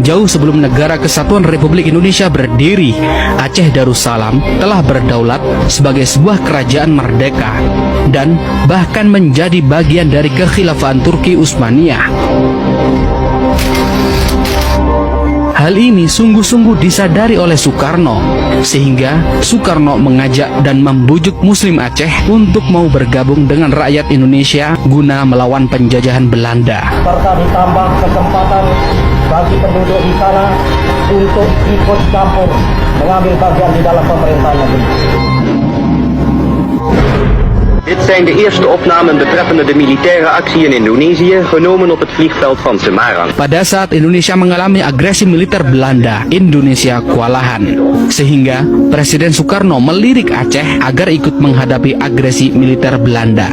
Jauh sebelum Negara Kesatuan Republik Indonesia berdiri, Aceh Darussalam telah berdaulat sebagai sebuah kerajaan merdeka dan bahkan menjadi bagian dari kekhilafahan Turki Utsmaniyah. Hal ini sungguh-sungguh disadari oleh Soekarno, sehingga Soekarno mengajak dan membujuk Muslim Aceh untuk mau bergabung dengan rakyat Indonesia guna melawan penjajahan Belanda. Serta ditambah kesempatan bagi penduduk di sana untuk ikut campur mengambil bagian di dalam pemerintahan negeri. Dit zijn de eerste opnamen betreffende de militaire actie in Indonesië, genomen op het vliegveld van Semarang. Pada saat Indonesia mengalami agresi militer Belanda, Indonesia kewalahan. Sehingga Presiden Soekarno melirik Aceh agar ikut menghadapi agresi militer Belanda.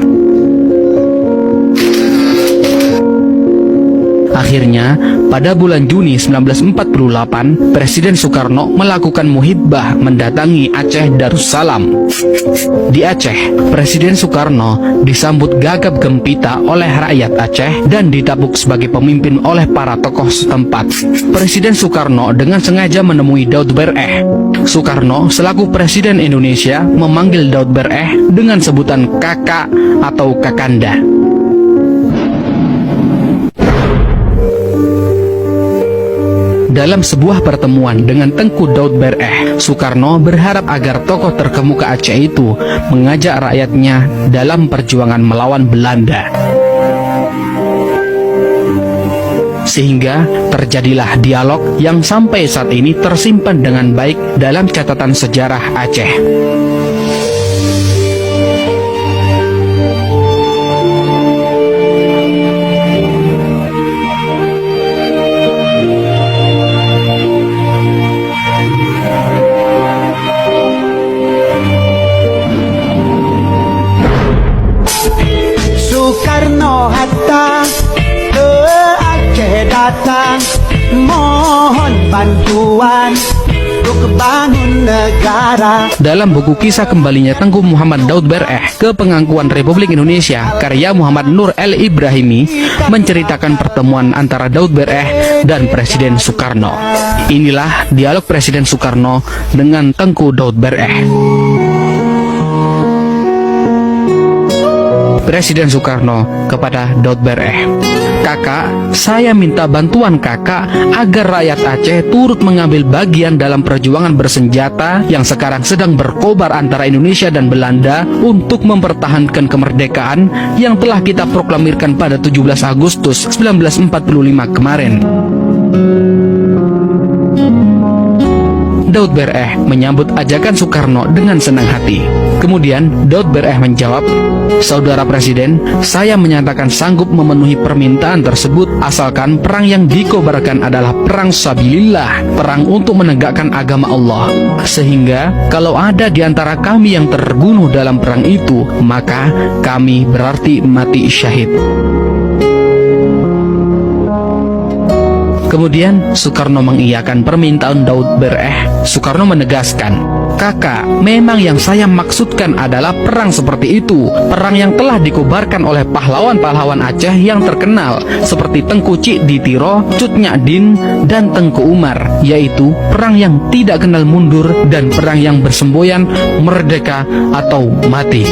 Akhirnya, pada bulan Juni 1948, Presiden Soekarno melakukan muhibah mendatangi Aceh Darussalam. Di Aceh, Presiden Soekarno disambut gagap gempita oleh rakyat Aceh dan ditampuk sebagai pemimpin oleh para tokoh setempat. Presiden Soekarno dengan sengaja menemui Daud Bereh. Soekarno selaku Presiden Indonesia memanggil Daud Bereh dengan sebutan kakak atau kakanda. Dalam sebuah pertemuan dengan Tengku Daud Bereh, Soekarno berharap agar tokoh terkemuka Aceh itu mengajak rakyatnya dalam perjuangan melawan Belanda. Sehingga terjadilah dialog yang sampai saat ini tersimpan dengan baik dalam catatan sejarah Aceh. Soekarno Hatta ke Aceh datang, mohon bantuan untuk bangun negara. Dalam buku kisah kembalinya Tengku Muhammad Daud Bereh ke Pengakuan Republik Indonesia karya Muhammad Nur El Ibrahimi menceritakan pertemuan antara Daud Bereh dan Presiden Soekarno. Inilah dialog Presiden Soekarno dengan Tengku Daud Bereh. Presiden Soekarno kepada Daud Bereh, "Kakak, saya minta bantuan kakak agar rakyat Aceh turut mengambil bagian dalam perjuangan bersenjata yang sekarang sedang berkobar antara Indonesia dan Belanda untuk mempertahankan kemerdekaan yang telah kita proklamirkan pada 17 Agustus 1945 kemarin." Daud Bereh menyambut ajakan Soekarno dengan senang hati. Kemudian Daud Bereh menjawab, "Saudara Presiden, saya menyatakan sanggup memenuhi permintaan tersebut asalkan perang yang dikobarkan adalah perang sabilillah, perang untuk menegakkan agama Allah. Sehingga kalau ada di antara kami yang terbunuh dalam perang itu, maka kami berarti mati syahid." Kemudian Soekarno mengiyakan permintaan Daud Bereh. Soekarno menegaskan, "Kakak, memang yang saya maksudkan adalah perang seperti itu, perang yang telah dikobarkan oleh pahlawan-pahlawan Aceh yang terkenal seperti Tengku Cik Ditiro, Cut Nyadin, dan Tengku Umar, yaitu perang yang tidak kenal mundur dan perang yang bersemboyan merdeka atau mati."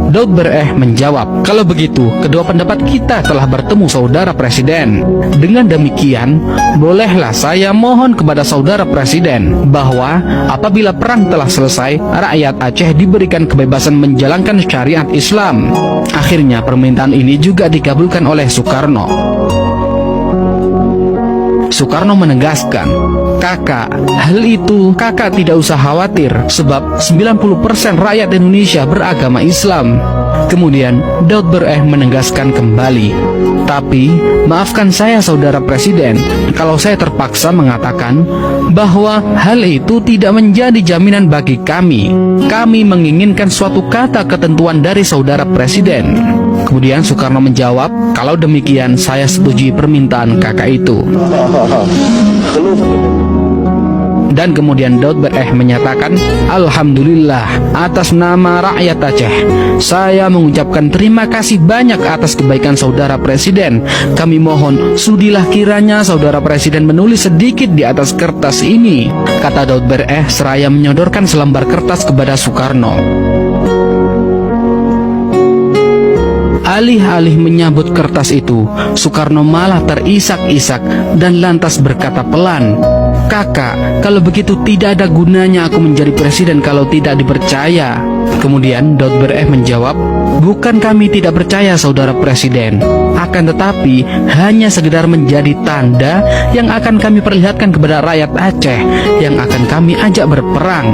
Daud Bereh menjawab, "Kalau begitu, kedua pendapat kita telah bertemu Saudara Presiden. Dengan demikian, bolehlah saya mohon kepada Saudara Presiden bahwa apabila perang telah selesai, rakyat Aceh diberikan kebebasan menjalankan syariat Islam." Akhirnya permintaan ini juga dikabulkan oleh Soekarno. Soekarno menegaskan, "Kakak, hal itu kakak tidak usah khawatir sebab 90% rakyat Indonesia beragama Islam." Kemudian Daud Bereh menegaskan kembali, "Tapi maafkan saya Saudara Presiden kalau saya terpaksa mengatakan bahwa hal itu tidak menjadi jaminan bagi kami. Kami menginginkan suatu kata ketentuan dari Saudara Presiden." Kemudian Soekarno menjawab, "Kalau demikian saya setujui permintaan kakak itu." Dan kemudian Daud Bereh menyatakan, Alhamdulillah, atas nama rakyat Aceh, saya mengucapkan terima kasih banyak atas kebaikan saudara Presiden. Kami mohon, sudilah kiranya saudara Presiden menulis sedikit di atas kertas ini, kata Daud Bereh seraya menyodorkan selembar kertas kepada Soekarno. Alih-alih menyambut kertas itu, Soekarno malah terisak-isak dan lantas berkata pelan, "Kakak, kalau begitu tidak ada gunanya aku menjadi presiden kalau tidak dipercaya." Kemudian Daud Bereh menjawab, "Bukan kami tidak percaya saudara presiden, akan tetapi hanya sekedar menjadi tanda yang akan kami perlihatkan kepada rakyat Aceh yang akan kami ajak berperang."